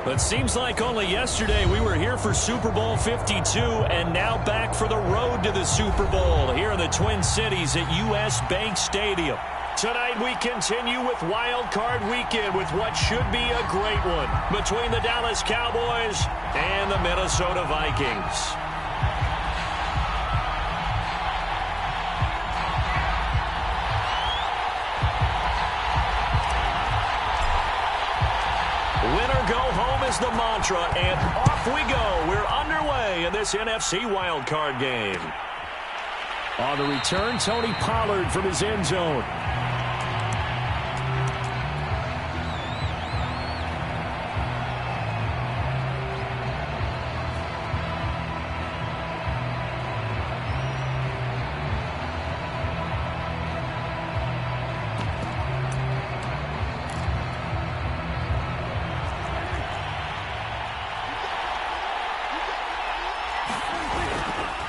But seems like only yesterday we were here for Super Bowl 52 and now back for the road to the Super Bowl here in the Twin Cities at U.S. Bank Stadium. Tonight we continue with Wild Card Weekend with what should be a great one between the Dallas Cowboys and the Minnesota Vikings. Winner go home is the mantra, and off we go. We're underway in this NFC Wild Card game. On the return, Tony Pollard from his end zone.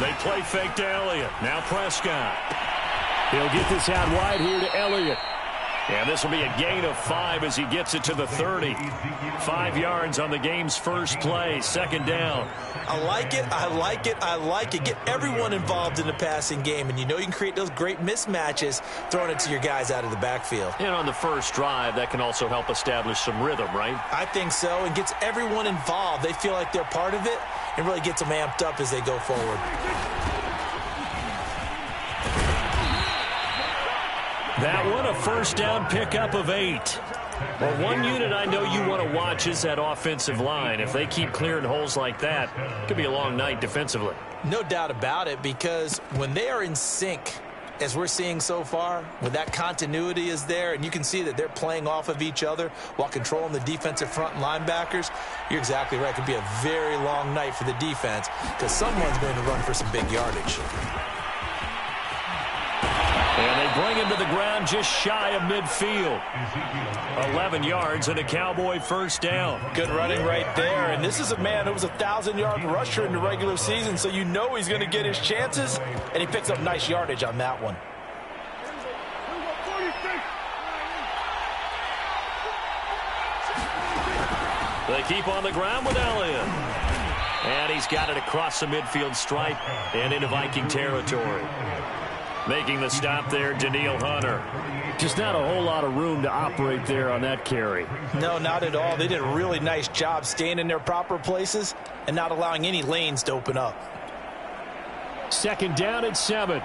They play fake to Elliott. Now Prescott. He'll get this out wide here to Elliott. And this will be a gain of 5 as he gets it to the 30. 5 yards on the game's first play. Second down. I like it. I like it. I like it. Get everyone involved in the passing game. And you know you can create those great mismatches throwing it to your guys out of the backfield. And on the first drive, that can also help establish some rhythm, right? I think so. And gets everyone involved. They feel like they're part of it and really gets them amped up as they go forward. That one, a first down pickup of 8. Well, one unit I know you want to watch is that offensive line. If they keep clearing holes like that, it could be a long night defensively. No doubt about it, because when they are in sync, as we're seeing so far, when that continuity is there and you can see that they're playing off of each other while controlling the defensive front and linebackers, you're exactly right. It could be a very long night for the defense because someone's going to run for some big yardage. And they bring him to the ground just shy of midfield. 11 yards and a Cowboy first down. Good running right there. And this is a man who was a 1,000-yard rusher in the regular season, so you know he's going to get his chances, and he picks up nice yardage on that one. They keep on the ground with Elliott. And he's got it across the midfield stripe and into Viking territory. Making the stop there, Danielle Hunter. Just not a whole lot of room to operate there on that carry. No, not at all. They did a really nice job staying in their proper places and not allowing any lanes to open up. Second down and 7.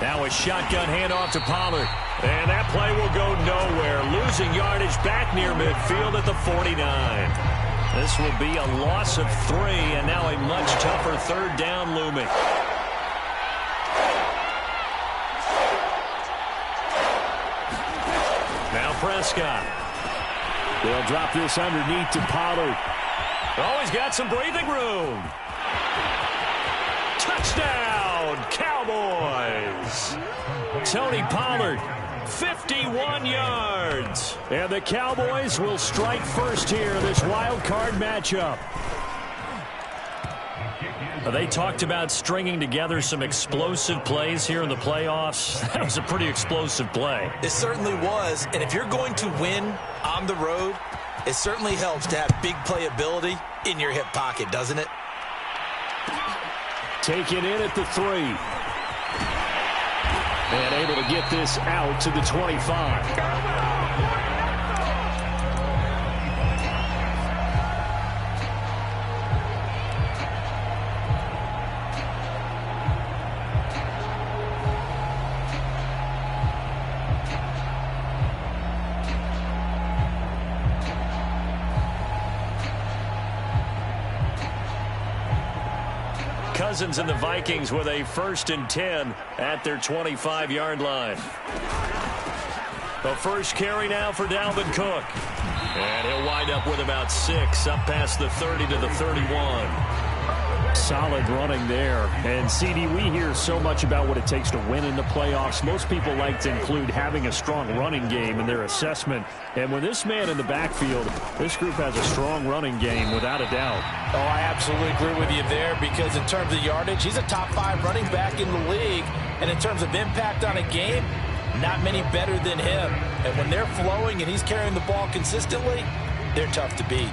Now a shotgun handoff to Pollard. And that play will go nowhere. Losing yardage back near midfield at the 49. This will be a loss of 3, and now a much tougher third down looming. Now Prescott. They'll drop this underneath to Pollard. Oh, he's got some breathing room. Touchdown, Cowboys. Tony Pollard. 51 yards. And the Cowboys will strike first here in this wild card matchup. They talked about stringing together some explosive plays here in the playoffs. That was a pretty explosive play. It certainly was. And if you're going to win on the road, it certainly helps to have big playability in your hip pocket, doesn't it? Taken in at the 3. And able to get this out to the 25. Cousins and the Vikings with a 1st and 10 at their 25-yard line. The first carry now for Dalvin Cook. And he'll wind up with about 6 up past the 30 to the 31. Solid running there. And, CD, we hear so much about what it takes to win in the playoffs. Most people like to include having a strong running game in their assessment. And when this man in the backfield, this group has a strong running game without a doubt. Oh, I absolutely agree with you there because in terms of yardage, he's a top 5 running back in the league. And in terms of impact on a game, Not many better than him. And when they're flowing and he's carrying the ball consistently, they're tough to beat.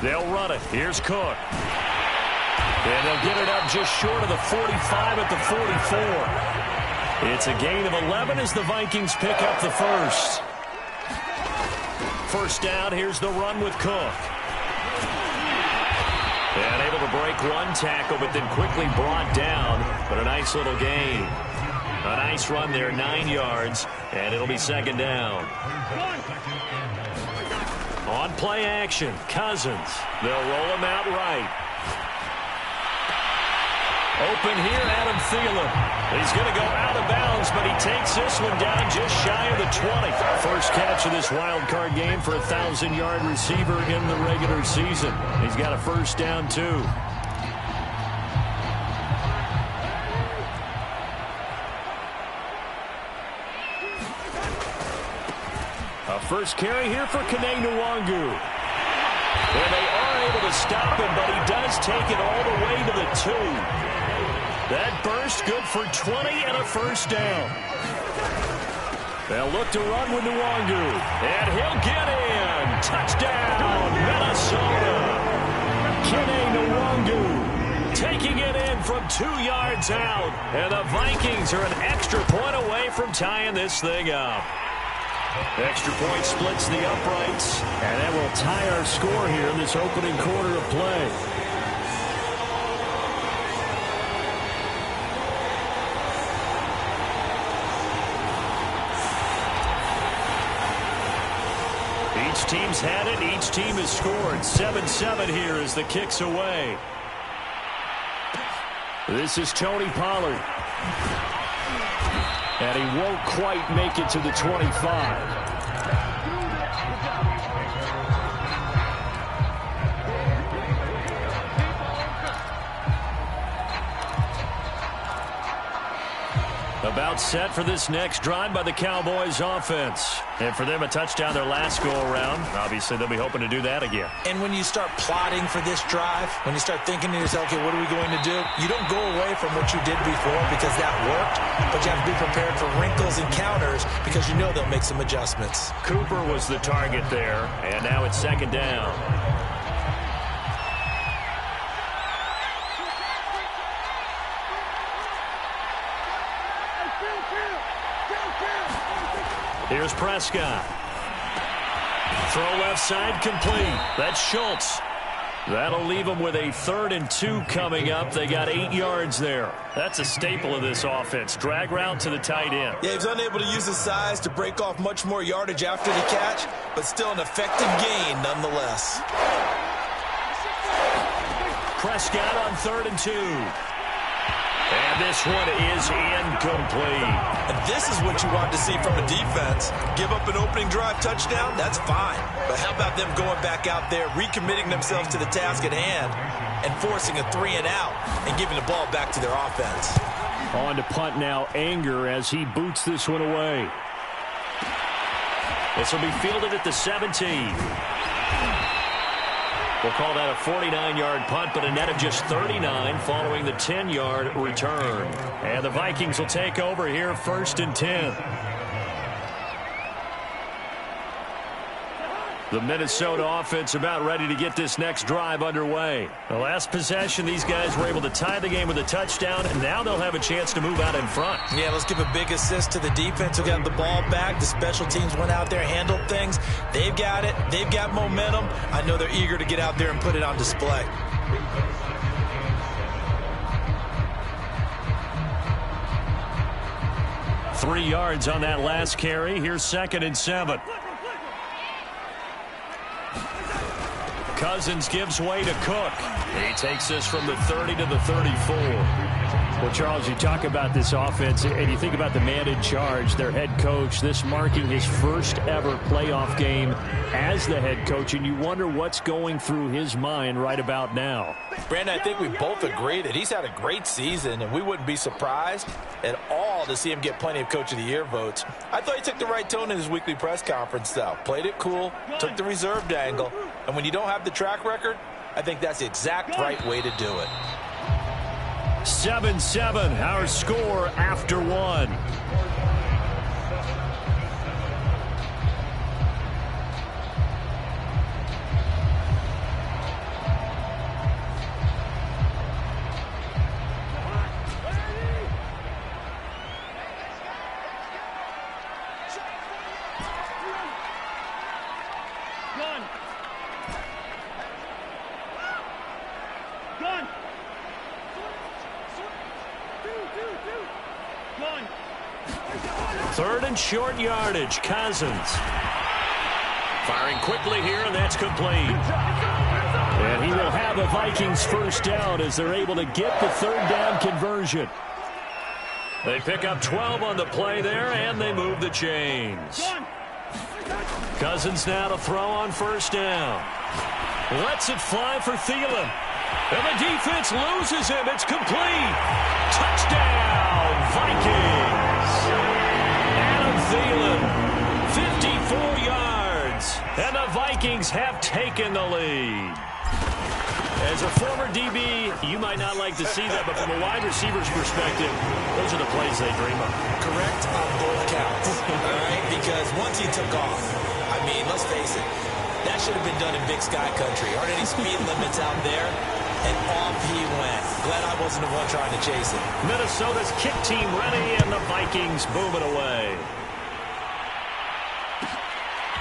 They'll run it. Here's Cook. And they'll get it up just short of the 45 at the 44. It's a gain of 11 as the Vikings pick up the first. First down, here's the run with Cook. And able to break one tackle, but then quickly brought down. But a nice little gain. A nice run there, 9 yards, and it'll be second down. On play action, Cousins. They'll roll him out right. Open here, Adam Thielen. He's going to go out of bounds, but he takes this one down just shy of the 20. First catch of this wild card game for a 1,000-yard receiver in the regular season. He's got a first down, too. A first carry here for Kene Nwangu. And they are able to stop him, but he does take it all the way to the 2. That burst good for 20 and a first down. They'll look to run with Nwangu. And he'll get in. Touchdown, Minnesota. Kene Nwangu taking it in from 2 yards out. And the Vikings are an extra point away from tying this thing up. Extra point splits the uprights. And that will tie our score here in this opening quarter of play. Each team's had it. Each team has scored. 7-7 here as the kick's away. This is Tony Pollard. And he won't quite make it to the 25. About set for this next drive by the Cowboys offense. And for them, a touchdown their last go-around. Obviously, they'll be hoping to do that again. And when you start plotting for this drive, when you start thinking to yourself, okay, what are we going to do? You don't go away from what you did before because that worked, but you have to be prepared for wrinkles and counters because you know they'll make some adjustments. Cooper was the target there, and now it's second down. Here's Prescott. Throw left side complete. That's Schultz. That'll leave them with a 3rd and 2 coming up. They got 8 yards there. That's a staple of this offense. Drag route to the tight end. Yeah, he's unable to use his size to break off much more yardage after the catch, but still an effective gain nonetheless. Prescott on 3rd and 2. And this one is incomplete. And this is what you want to see from a defense. Give up an opening drive touchdown, that's fine. But how about them going back out there, recommitting themselves to the task at hand, and forcing a 3 and out, and giving the ball back to their offense. On to punt now, Anger, as he boots this one away. This will be fielded at the 17. We'll call that a 49-yard punt, but a net of just 39 following the 10-yard return. And the Vikings will take over here, 1st and 10. The Minnesota offense about ready to get this next drive underway. The last possession, these guys were able to tie the game with a touchdown, and now they'll have a chance to move out in front. Yeah, let's give a big assist to the defense who got the ball back. The special teams went out there, handled things. They've got it. They've got momentum. I know they're eager to get out there and put it on display. Three yards on that last carry. Here's 2nd and 7. Cousins gives way to Cook. He takes this from the 30 to the 34. Well, Charles, you talk about this offense, and you think about the man in charge, their head coach, this marking his first ever playoff game as the head coach, and you wonder what's going through his mind right about now. Brandon, I think we both agree that he's had a great season, and we wouldn't be surprised at all to see him get plenty of Coach of the Year votes. I thought he took the right tone in his weekly press conference, though. Played it cool, took the reserved angle, and when you don't have the track record, I think that's the exact right way to do it. 7-7, our score after one. Third and short yardage. Cousins firing quickly here, and that's complete. And he will have a Vikings first down as they're able to get the third down conversion. They pick up 12 on the play there, and they move the chains. Cousins now to throw on first down. Lets it fly for Thielen. And the defense loses him. It's complete. Touchdown, Vikings. Adam Thielen, 54 yards. And the Vikings have taken the lead. As a former DB, you might not like to see that, but from a wide receiver's perspective, those are the plays they dream of. Correct on both counts, all right? Because once he took off, I mean, let's face it, that should have been done in Big Sky Country. Aren't any speed limits out there? And off he went. Glad I wasn't the one trying to chase it. Minnesota's kick team ready, and the Vikings boom it away.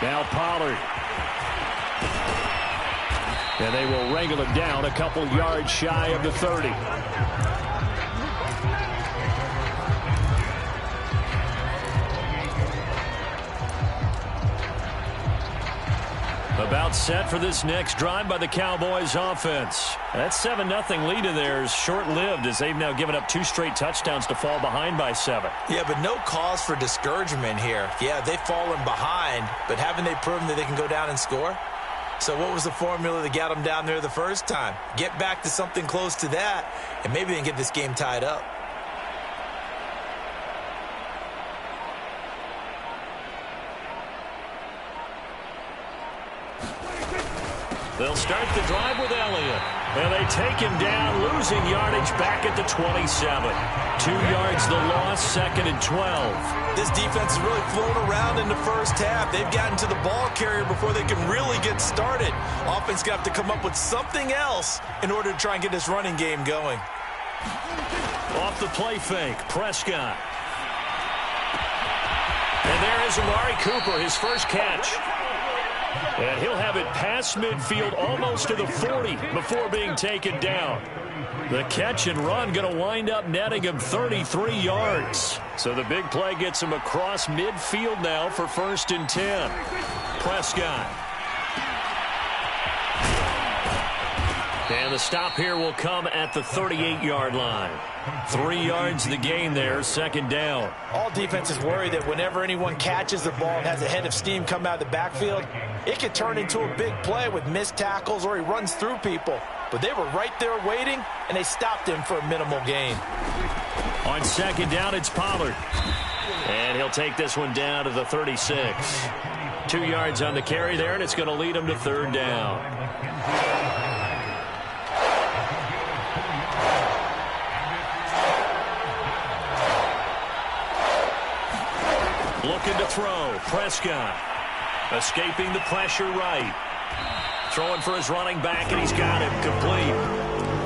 Now Pollard. And they will wrangle him down a couple yards shy of the 30. About set for this next drive by the Cowboys offense. That 7-0 lead of theirs short-lived as they've now given up 2 straight touchdowns to fall behind by 7. Yeah, but no cause for discouragement here. Yeah, they've fallen behind, but haven't they proven that they can go down and score? So what was the formula that got them down there the first time? Get back to something close to that, and maybe they can get this game tied up. They'll start the drive with Elliott. And they take him down, losing yardage back at the 27. 2 yards the loss, 2nd and 12. This defense has really flown around in the first half. They've gotten to the ball carrier before they can really get started. Offense got to come up with something else in order to try and get this running game going. Off the play fake, Prescott. And there is Amari Cooper, his first catch. And he'll have it past midfield almost to the 40 before being taken down. The catch and run going to wind up netting him 33 yards. So the big play gets him across midfield now for 1st and 10. Prescott. And the stop here will come at the 38-yard line. 3 yards the gain there, 2nd down. All defenses worry that whenever anyone catches the ball and has a head of steam come out of the backfield, it could turn into a big play with missed tackles or he runs through people. But they were right there waiting, and they stopped him for a minimal gain. On 2nd down, it's Pollard. And he'll take this one down to the 36. 2 yards on the carry there, and it's going to lead him to 3rd down. Looking to throw. Prescott escaping the pressure right. Throwing for his running back, and he's got it complete.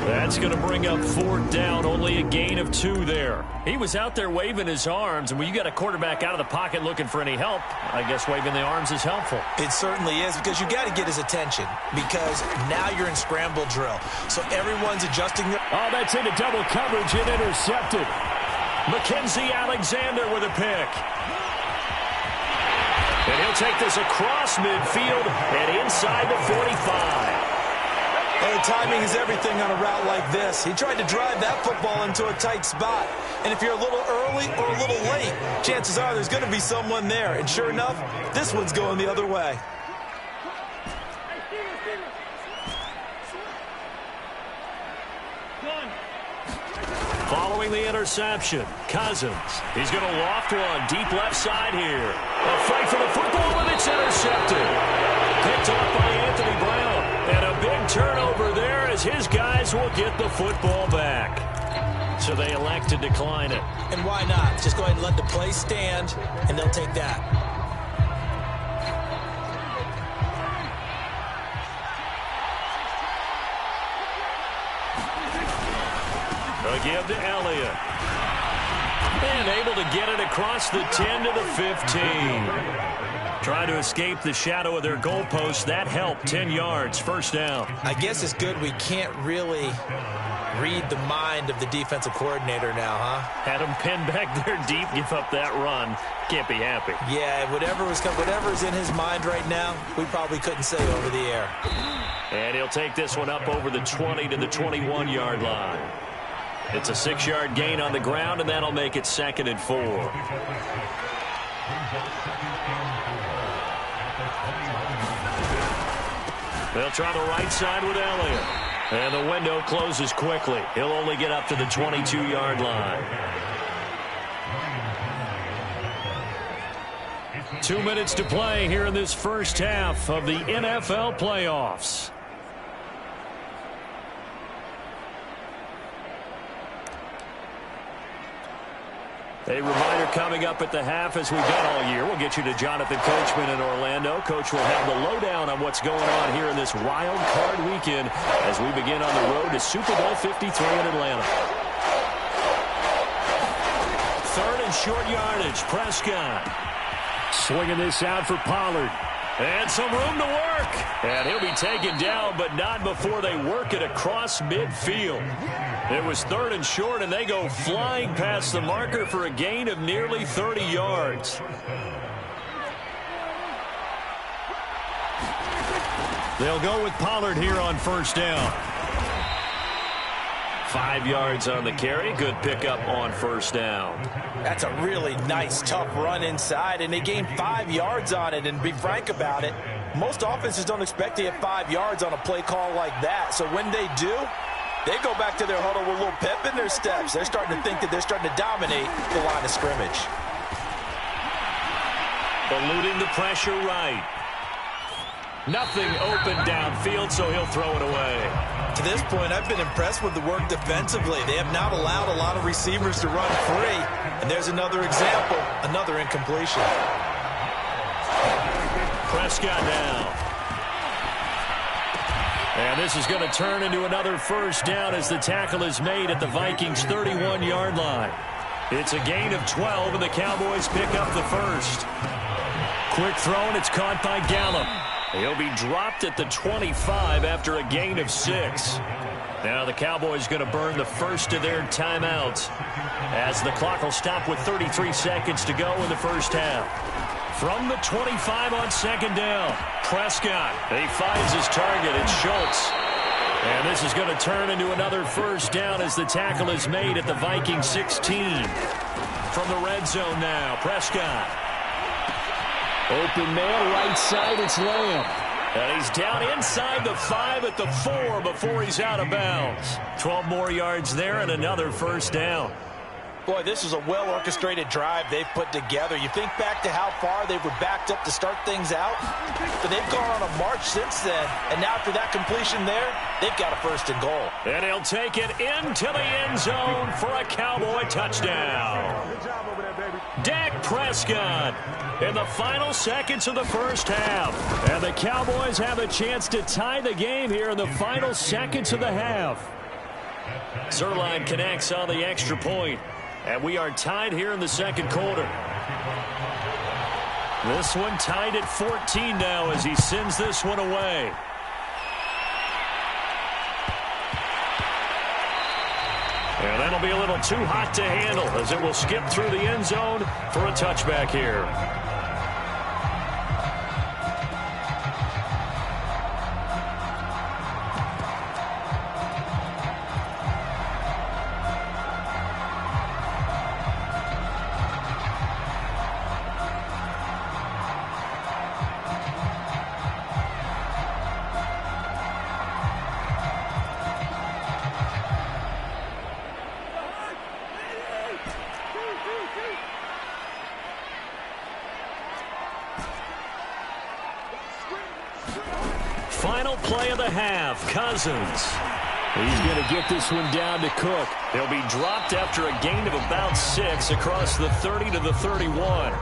That's going to bring up 4th down. Only a gain of 2 there. He was out there waving his arms, and when you got a quarterback out of the pocket looking for any help, I guess waving the arms is helpful. It certainly is, because you got to get his attention, because now you're in scramble drill. So everyone's adjusting their... Oh, that's into double coverage and intercepted. Mackenzie Alexander with a pick. And he'll take this across midfield and inside the 45. Well, timing is everything on a route like this. He tried to drive that football into a tight spot. And if you're a little early or a little late, chances are there's going to be someone there. And sure enough, this one's going the other way. Following the interception, Cousins. He's going to loft one deep left side here. A fight for the football, and it's intercepted. Picked off by Anthony Brown. And a big turnover as his guys will get the football back. So they elect to decline it. And why not? Just go ahead and let the play stand, and they'll take that. A give to Elliott. And able to get it across the 10 to the 15. Trying to escape the shadow of their goalpost. That helped. 10 yards. First down. I guess it's good we can't really read the mind of the defensive coordinator now, huh? Had him pinned back there deep, give up that run. Can't be happy. Yeah, whatever's in his mind right now, we probably couldn't say over the air. And he'll take this one up over the 20 to the 21-yard line. It's a 6-yard gain on the ground, and that'll make it 2nd and 4. They'll try the right side with Elliott. And the window closes quickly. He'll only get up to the 22-yard line. 2 minutes to play here in this first half of the NFL playoffs. A reminder coming up at the half, as we've done all year. We'll get you to Jonathan Coachman in Orlando. Coach will have the lowdown on what's going on here in this wild card weekend as we begin on the road to Super Bowl 53 in Atlanta. 3rd and short yardage. Prescott swinging this out for Pollard. And some room to work. And he'll be taken down, but not before they work it across midfield. It was 3rd and short, and they go flying past the marker for a gain of nearly 30 yards. They'll go with Pollard here on first down. 5 yards on the carry. Good pickup on first down. That's a really nice, tough run inside, and they gained 5 yards on it. And be frank about it, most offenses don't expect to get 5 yards on a play call like that. So when they do, they go back to their huddle with a little pep in their steps. They're starting to think that they're starting to dominate the line of scrimmage. Eluding the pressure right. Nothing open downfield, so he'll throw it away. To this point, I've been impressed with the work defensively. They have not allowed a lot of receivers to run free. And there's another example, another incompletion. Prescott down. And this is going to turn into another first down as the tackle is made at the Vikings' 31-yard line. It's a gain of 12, and the Cowboys pick up the first. Quick throw, and it's caught by Gallup. He'll be dropped at the 25 after a gain of 6. Now the Cowboys going to burn the first of their timeouts as the clock will stop with 33 seconds to go in the first half. From the 25 on second down, Prescott. He finds his target. It's Schultz. And this is going to turn into another first down as the tackle is made at the Vikings 16. From the red zone now, Prescott. Open man, right side, it's Lamb. And he's down inside the 5 at the 4 before he's out of bounds. 12 more yards there and another first down. Boy, this is a well-orchestrated drive they've put together. You think back to how far they were backed up to start things out, but they've gone on a march since then. And now after that completion there, they've got a first and goal. And he'll take it into the end zone for a Cowboy touchdown. Dak Prescott in the final seconds of the first half. And the Cowboys have a chance to tie the game here in the final seconds of the half. Zerline connects on the extra point. And we are tied here in the second quarter. This one tied at 14 now as he sends this one away. And that'll be a little too hot to handle as it will skip through the end zone for a touchback here. Final play of the half. Cousins He's going to get this one down to Cook. He'll be dropped after a gain of about 6 across the 30 to the 31.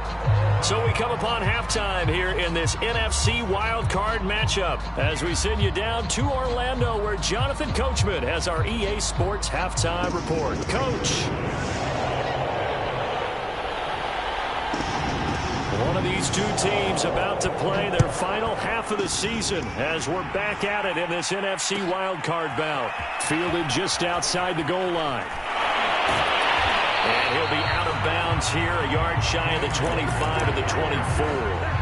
So we come upon halftime here in this NFC wildcard matchup as we send you down to Orlando where Jonathan Coachman has our EA Sports halftime report. Coach. One of these two teams about to play their final half of the season as we're back at it in this NFC wildcard bout. Fielded just outside the goal line. And he'll be out of bounds here, a yard shy of the 25 to the 24.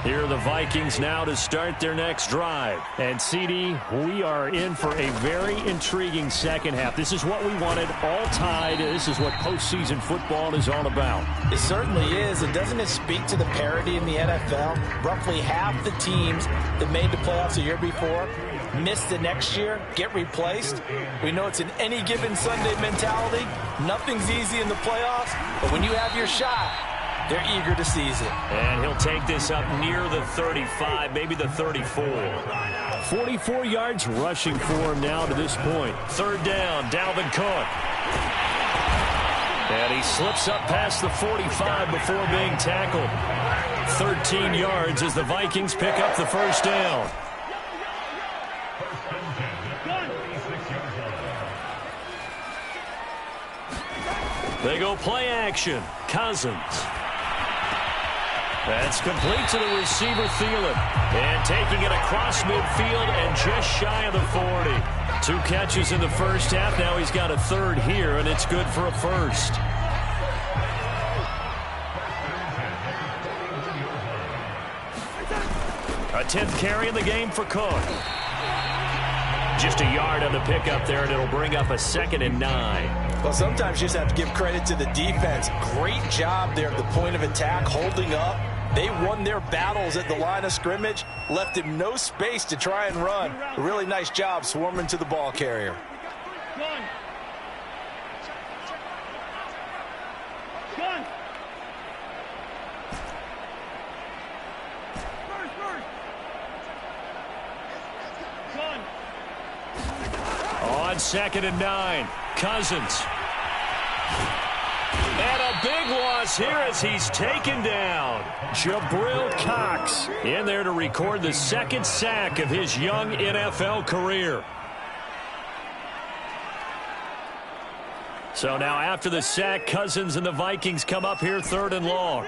Here are the Vikings now to start their next drive. And, CD, we are in for a very intriguing second half. This is what we wanted, all tied. This is what postseason football is all about. It certainly is. And doesn't it speak to the parity in the NFL? Roughly half the teams that made the playoffs a year before miss the next year, get replaced. We know it's an any given Sunday mentality. Nothing's easy in the playoffs, but when you have your shot, they're eager to seize it. And he'll take this up near the 35, maybe the 34. 44 yards rushing for him now to this point. Third down, Dalvin Cook. And he slips up past the 45 before being tackled. 13 yards as the Vikings pick up the first down. They go play action. Cousins. That's complete to the receiver, Thielen. And taking it across midfield and just shy of the 40. 2 catches in the first half. Now he's got a third here, and it's good for a first. A 10th carry in the game for Cook. Just a yard on the pickup there, and it'll bring up a 2nd and 9. Well, sometimes you just have to give credit to the defense. Great job there at the point of attack, holding up. They won their battles at the line of scrimmage, left him no space to try and run. A really nice job swarming to the ball carrier. On 2nd and 9, Cousins. And a big loss here as he's taken down. Jabril Cox in there to record the 2nd sack of his young NFL career. So now after the sack, Cousins and the Vikings come up here 3rd and long.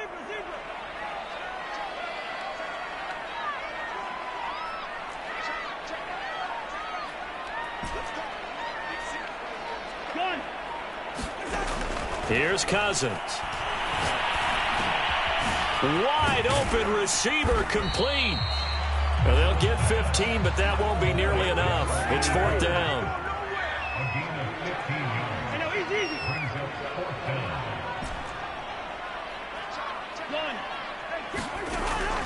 Here's Cousins. Wide open receiver complete. Well, they'll get 15, but that won't be nearly enough. It's 4th down.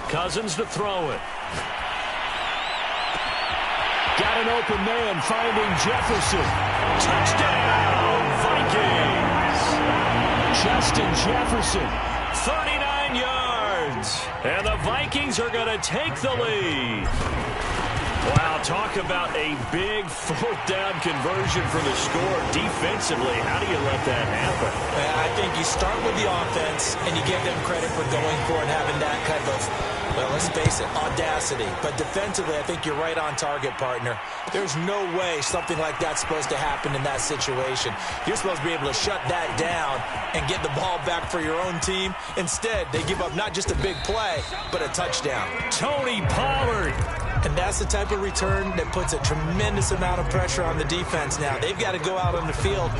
Cousins to throw it. Got an open man finding Jefferson. Touchdown, Vikings. Justin Jefferson, 39 yards. And the Vikings are going to take the lead. Wow, talk about a big 4th down conversion for the score. Defensively, how do you let that happen? I think you start with the offense, and you give them credit for going for it and having that kind of, well, let's face it, audacity. But defensively, I think you're right on target, partner. There's no way something like that's supposed to happen in that situation. You're supposed to be able to shut that down and get the ball back for your own team. Instead, they give up not just a big play, but a touchdown. Tony Pollard. And that's the type of return that puts a tremendous amount of pressure on the defense now. They've got to go out on the field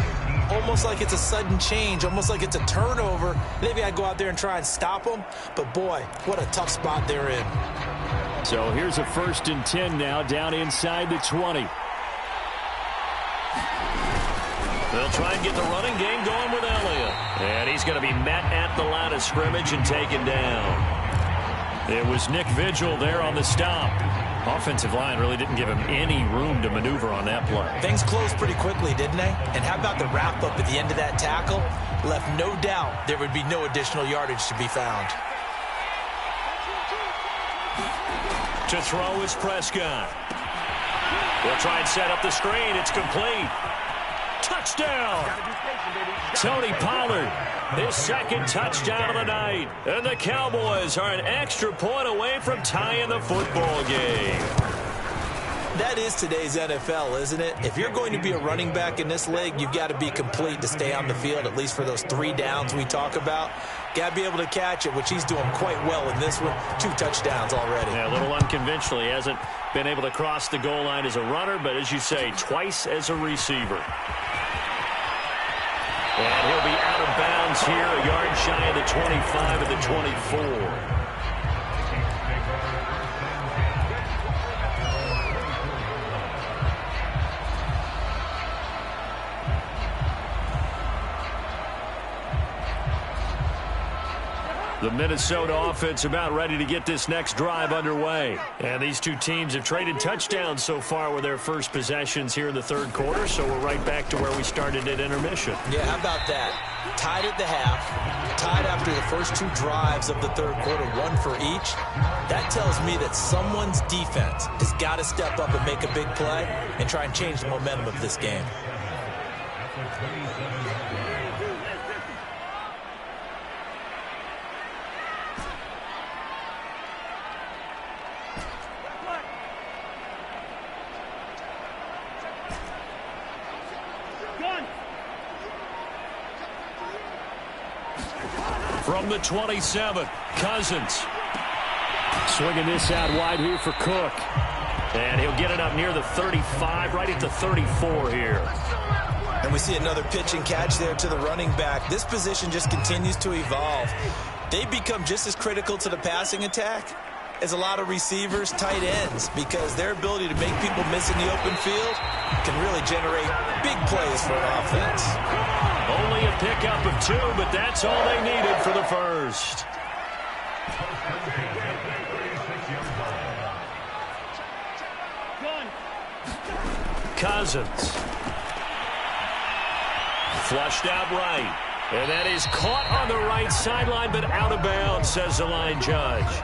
almost like it's a sudden change, almost like it's a turnover. They've got to go out there and try and stop them. But, boy, what a tough spot they're in. So here's a 1st and 10 now down inside the 20. They'll try and get the running game going with Elliott. And he's going to be met at the line of scrimmage and taken down. It was Nick Vigil there on the stop. Offensive line really didn't give him any room to maneuver on that play. Things closed pretty quickly, didn't they? And how about the wrap-up at the end of that tackle? Left no doubt there would be no additional yardage to be found. To throw is Prescott. We'll try and set up the screen. It's complete. Touchdown! Tony Pollard, his second touchdown of the night. And the Cowboys are an extra point away from tying the football game. That is today's NFL, isn't it? If you're going to be a running back in this league, you've got to be complete to stay on the field, at least for those 3 downs we talk about. Got to be able to catch it, which he's doing quite well in this one. 2 touchdowns already. Yeah, a little unconventional. He hasn't been able to cross the goal line as a runner, but as you say, twice as a receiver. And he'll be out of bounds here, a yard shy of the 25 of the 24. The Minnesota offense about ready to get this next drive underway. And these two teams have traded touchdowns so far with their first possessions here in the third quarter, so we're right back to where we started at intermission. Yeah, how about that? Tied at the half, tied after the first 2 drives of the third quarter, 1 for each. That tells me that someone's defense has got to step up and make a big play and try and change the momentum of this game. From the 27, Cousins. Swinging this out wide here for Cook. And he'll get it up near the 35, right at the 34 here. And we see another pitch and catch there to the running back. This position just continues to evolve. They become just as critical to the passing attack as a lot of receivers, tight ends, because their ability to make people miss in the open field can really generate big plays for an offense. Only a pickup of 2, but that's all they needed for the first. Cousins. Flushed out right. And that is caught on the right sideline, but out of bounds, says the line judge.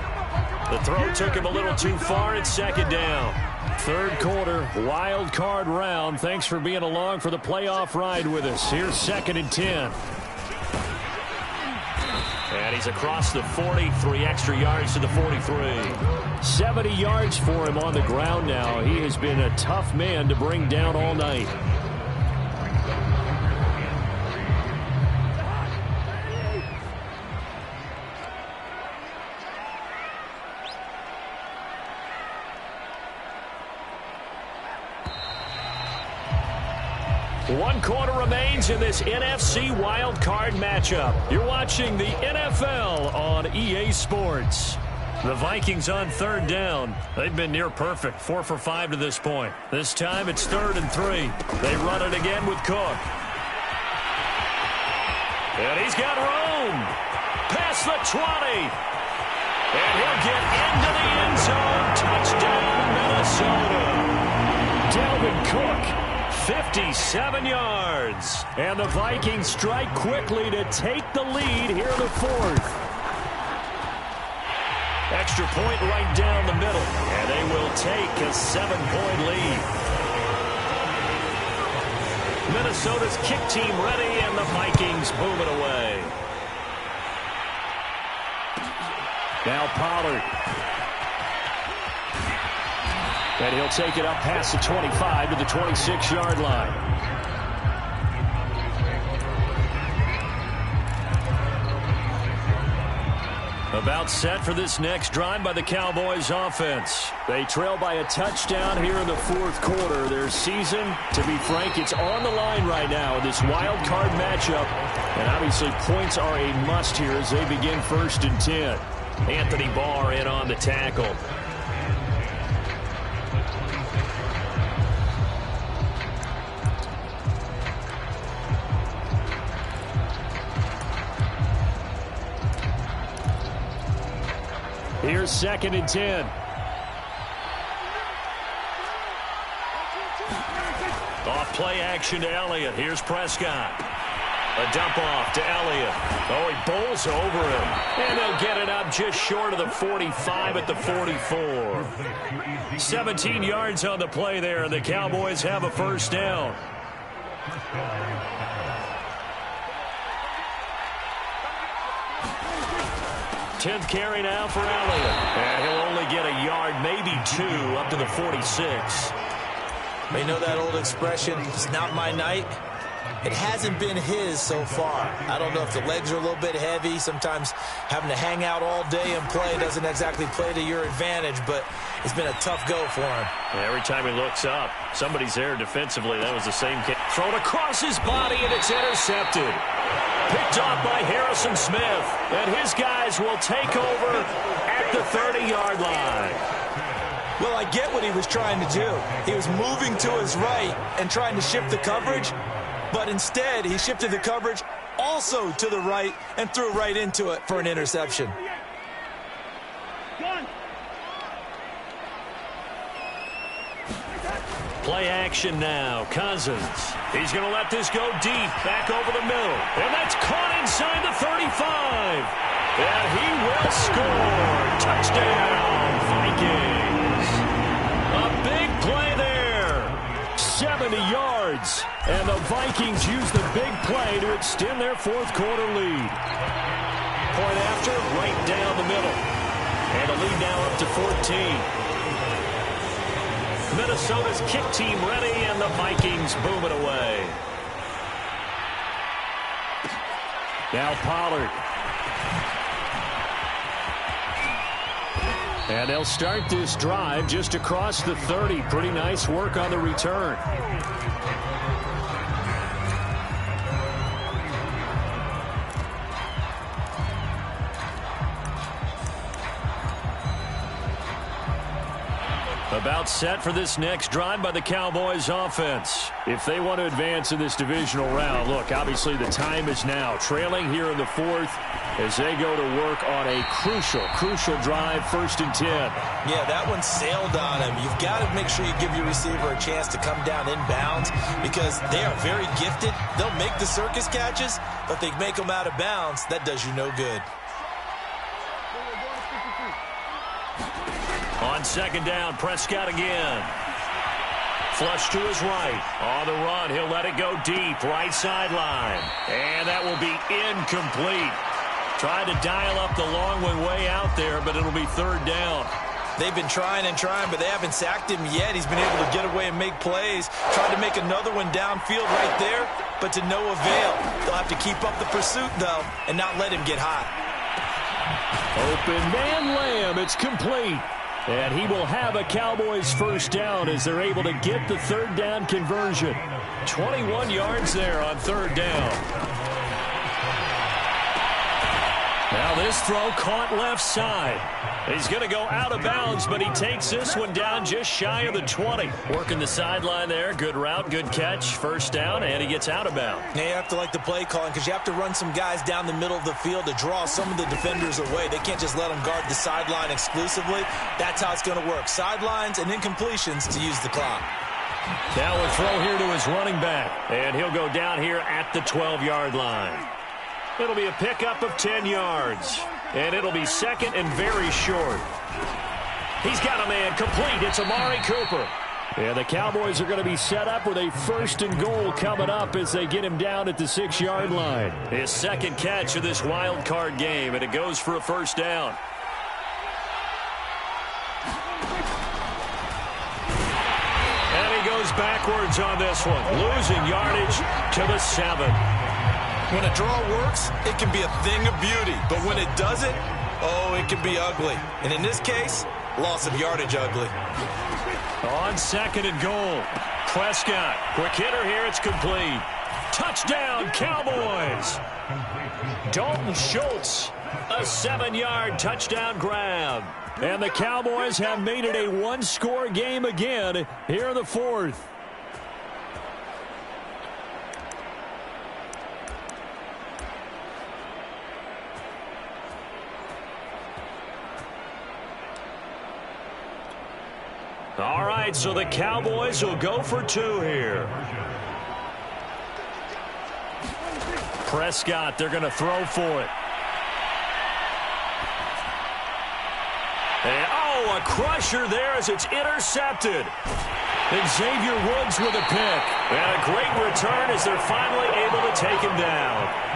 The throw took him a little too far. It's second down. Third quarter, wild card round. Thanks for being along for the playoff ride with us. Here's 2nd and 10. And he's across the 40, 3 extra yards to the 43. 70 yards for him on the ground now. He has been a tough man to bring down all night. One quarter remains in this NFC wildcard matchup. You're watching the NFL on EA Sports. The Vikings on 3rd down. They've been near perfect, 4 for 5 to this point. This time it's 3rd and 3. They run it again with Cook. And he's got room. Past the 20. And he'll get into the end zone. Touchdown, Minnesota. Dalvin Cook. 57 yards. And the Vikings strike quickly to take the lead here in the 4th. Extra point right down the middle. And they will take a 7-point lead. Minnesota's kick team ready, and the Vikings move it away. Now Pollard. And he'll take it up past the 25 to the 26-yard line. About set for this next drive by the Cowboys offense. They trail by a touchdown here in the 4th quarter. Their season, to be frank, it's on the line right now in this wild card matchup. And obviously points are a must here as they begin 1st and 10. Anthony Barr in on the tackle. Here's 2nd and 10. Off play action to Elliott. Here's Prescott. A dump off to Elliott. Oh, he bowls over him. And they'll get it up just short of the 45 at the 44. 17 yards on the play there, and the Cowboys have a first down. Tenth carry now for Elliott. And he'll only get a yard, maybe 2, up to the 46. You know that old expression, it's not my night? It hasn't been his so far. I don't know if the legs are a little bit heavy. Sometimes having to hang out all day and play doesn't exactly play to your advantage, but it's been a tough go for him. And every time he looks up, somebody's there defensively. That was the same kick. Thrown across his body, and it's intercepted. Picked off by Harrison Smith, and his guys will take over at the 30-yard line. Well, I get what he was trying to do. He was moving to his right and trying to shift the coverage, but instead he shifted the coverage also to the right and threw right into it for an interception. Play action now. Cousins. He's going to let this go deep. Back over the middle. And that's caught inside the 35. And he will score. Touchdown, Vikings. A big play there. 70 yards. And the Vikings use the big play to extend their fourth quarter lead. Point after, right down the middle. And the lead now up to 14. Minnesota's kick team ready, and the Vikings boom it away. Now Pollard. And they'll start this drive just across the 30. Pretty nice work on the return. About set for this next drive by the Cowboys offense. If they want to advance in this divisional round, look, obviously the time is now. Trailing here in the fourth as they go to work on a crucial drive, 1st and 10. Yeah, that one sailed on him. You've got to make sure you give your receiver a chance to come down inbounds because they are very gifted. They'll make the circus catches, but they make them out of bounds. That does you no good. On 2nd down, Prescott again. Flush to his right. On the run, he'll let it go deep. Right sideline. And that will be incomplete. Tried to dial up the long one way out there, but it'll be 3rd down. They've been trying and trying, but they haven't sacked him yet. He's been able to get away and make plays. Tried to make another one downfield right there, but to no avail. They'll have to keep up the pursuit, though, and not let him get hot. Open man Lamb. It's complete. And he will have a Cowboys first down as they're able to get the 3rd down conversion. 21 yards there on 3rd down. Now this throw caught left side. He's going to go out of bounds, but he takes this one down just shy of the 20. Working the sideline there. Good route, good catch. First down, and he gets out of bounds. Now you have to like the play calling because you have to run some guys down the middle of the field to draw some of the defenders away. They can't just let them guard the sideline exclusively. That's how it's going to work. Sidelines and incompletions to use the clock. Now a throw here to his running back, and he'll go down here at the 12-yard line. It'll be a pickup of 10 yards. And it'll be 2nd and very short. He's got a man complete. It's Amari Cooper. And the Cowboys are going to be set up with a 1st and goal coming up as they get him down at the 6-yard line. His 2nd catch of this wild card game, and it goes for a first down. And he goes backwards on this one, losing yardage to the 7. When a draw works, it can be a thing of beauty. But when it doesn't, oh, it can be ugly. And in this case, loss of yardage ugly. On 2nd and goal, Prescott. Quick hitter here, it's complete. Touchdown, Cowboys. Dalton Schultz, a 7-yard touchdown grab. And the Cowboys have made it a one-score game again here in the fourth. All right, so the Cowboys will go for 2 here. Prescott, they're going to throw for it. And, oh, a crusher there as it's intercepted. Xavier Woods with a pick. And a great return as they're finally able to take him down.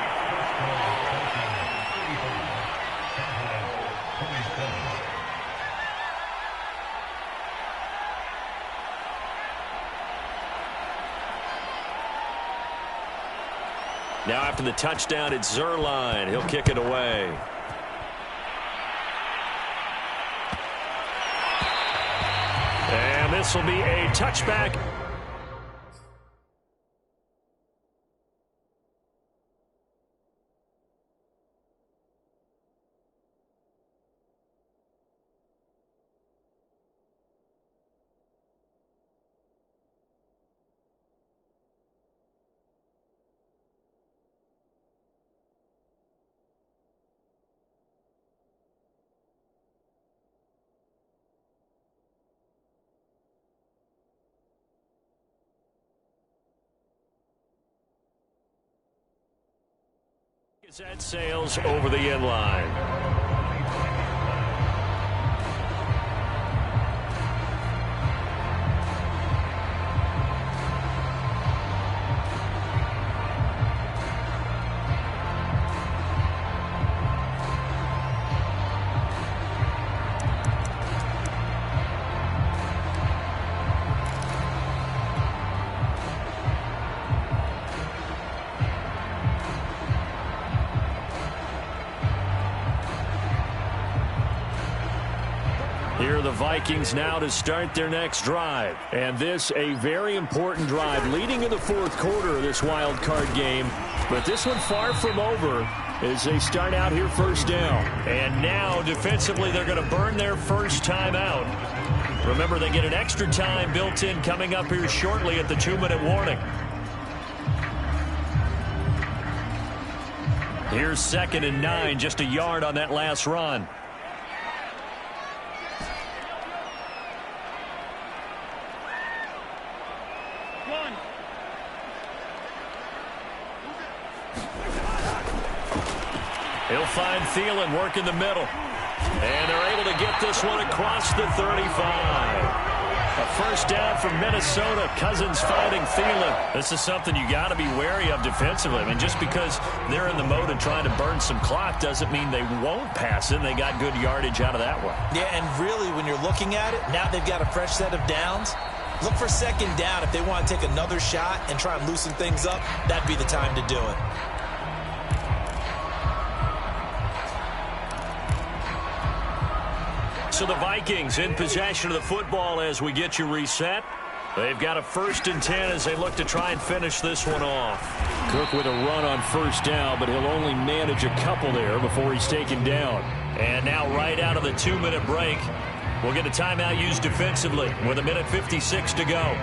Now after the touchdown, it's Zerline. He'll kick it away. And this will be a touchback. That sails over the end line. Here are the Vikings now to start their next drive. And this a very important drive leading in the fourth quarter of this wild card game. But this one far from over as they start out here first down. And now defensively they're going to burn their first time out. Remember, they get an extra time built in coming up here shortly at the 2-minute warning. Here's 2nd and 9, just a yard on that last run. He'll find Thielen working the middle. And they're able to get this one across the 35. A first down from Minnesota. Cousins finding Thielen. This is something you got to be wary of defensively. I mean, just because they're in the mode of trying to burn some clock doesn't mean they won't pass it. They got good yardage out of that one. Yeah, and really, when you're looking at it, now they've got a fresh set of downs. Look for 2nd down. If they want to take another shot and try and loosen things up, that'd be the time to do it. So the Vikings in possession of the football as we get you reset. They've got a 1st and 10 as they look to try and finish this one off. Cook with a run on first down, but he'll only manage a couple there before he's taken down. And now right out of the 2-minute break, we'll get a timeout used defensively with 1:56 to go.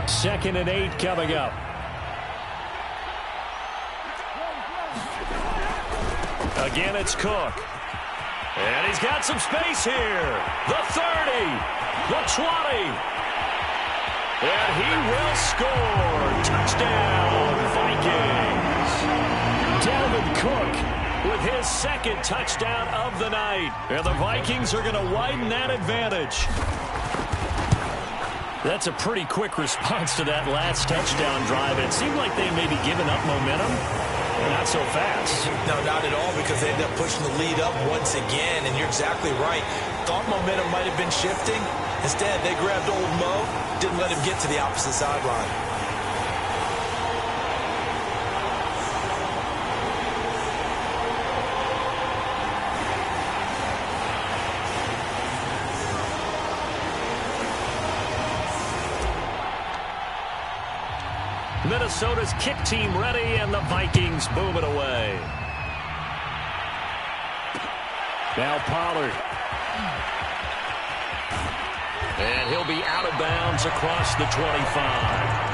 Second and 8 coming up. Again, it's Cook. And he's got some space here. The 30, the 20. And he will score. Touchdown, Vikings. Dalvin Cook with his 2nd touchdown of the night. And the Vikings are going to widen that advantage. That's a pretty quick response to that last touchdown drive. It seemed like they may be giving up momentum. Not so fast. No, not at all, because they ended up pushing the lead up once again, and you're exactly right. Thought momentum might have been shifting. Instead, they grabbed old Mo, didn't let him get to the opposite sideline. Minnesota's kick team ready, and the Vikings boom it away. Now Pollard. And he'll be out of bounds across the 25.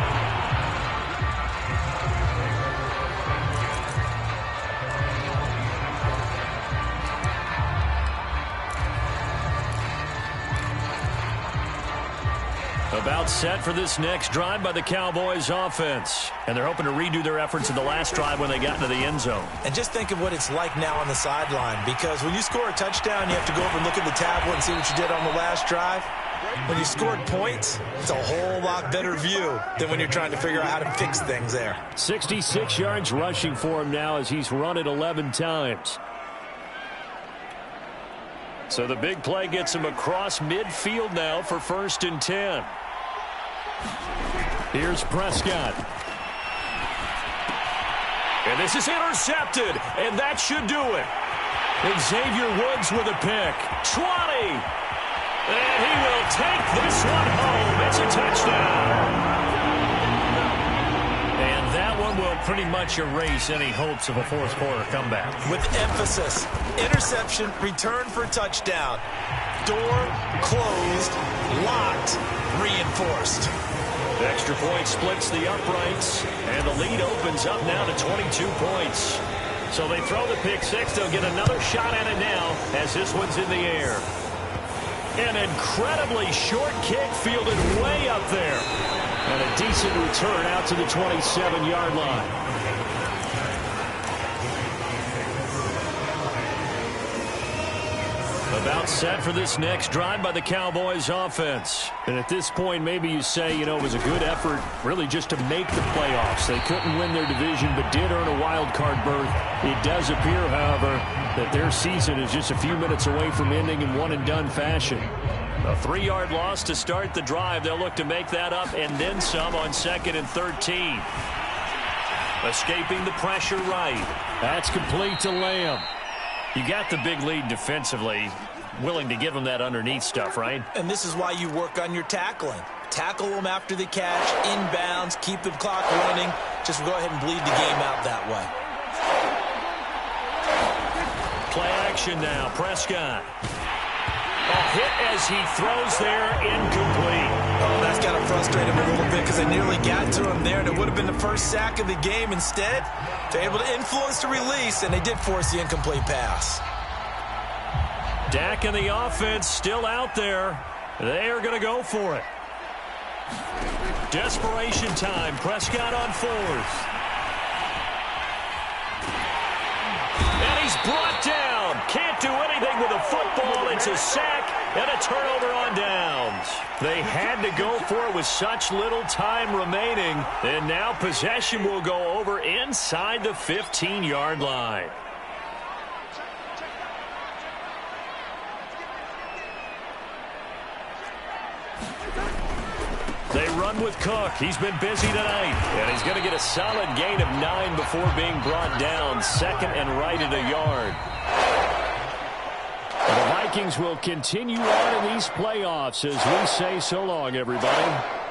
About set for this next drive by the Cowboys offense. And they're hoping to redo their efforts in the last drive when they got into the end zone. And just think of what it's like now on the sideline, because when you score a touchdown, you have to go over and look at the tablet and see what you did on the last drive. When you scored points, it's a whole lot better view than when you're trying to figure out how to fix things there. 66 yards rushing for him now as he's run it 11 times. So the big play gets him across midfield now for 1st and 10. Here's Prescott. And this is intercepted, and that should do it. Xavier Woods with a pick. 20. And he will take this one home. It's a touchdown. And that one will pretty much erase any hopes of a fourth quarter comeback. With emphasis, interception, return for touchdown. Door closed, locked, reinforced. Extra point splits the uprights, and the lead opens up now to 22 points. So they throw the pick six. They'll get another shot at it now as this one's in the air. An incredibly short kick fielded way up there. And a decent return out to the 27-yard line. About set for this next drive by the Cowboys offense. And at this point, maybe you say, you know, it was a good effort really just to make the playoffs. They couldn't win their division but did earn a wild card berth. It does appear, however, that their season is just a few minutes away from ending in one-and-done fashion. A 3-yard loss to start the drive. They'll look to make that up and then some on 2nd and 13. Escaping the pressure right. That's complete to Lamb. You got the big lead defensively. Willing to give them that underneath stuff, right? And this is why you work on your tackling. Tackle them after the catch, inbounds, keep the clock running. Just go ahead and bleed the game out that way. Play action now. Prescott. A hit as he throws there, incomplete. Oh, that's got to frustrate him a little bit because they nearly got to him there, and it would have been the first sack of the game. Instead, they're able to influence the release, and they did force the incomplete pass. Dak and the offense still out there. They are going to go for it. Desperation time. Prescott on 4th. And he's brought down. Can't do anything with a football. It's a sack and a turnover on downs. They had to go for it with such little time remaining. And now possession will go over inside the 15-yard line. They run with Cook. He's been busy tonight. And he's going to get a solid gain of 9 before being brought down. 2nd and right at a yard. The Vikings will continue on in these playoffs as we say so long, everybody.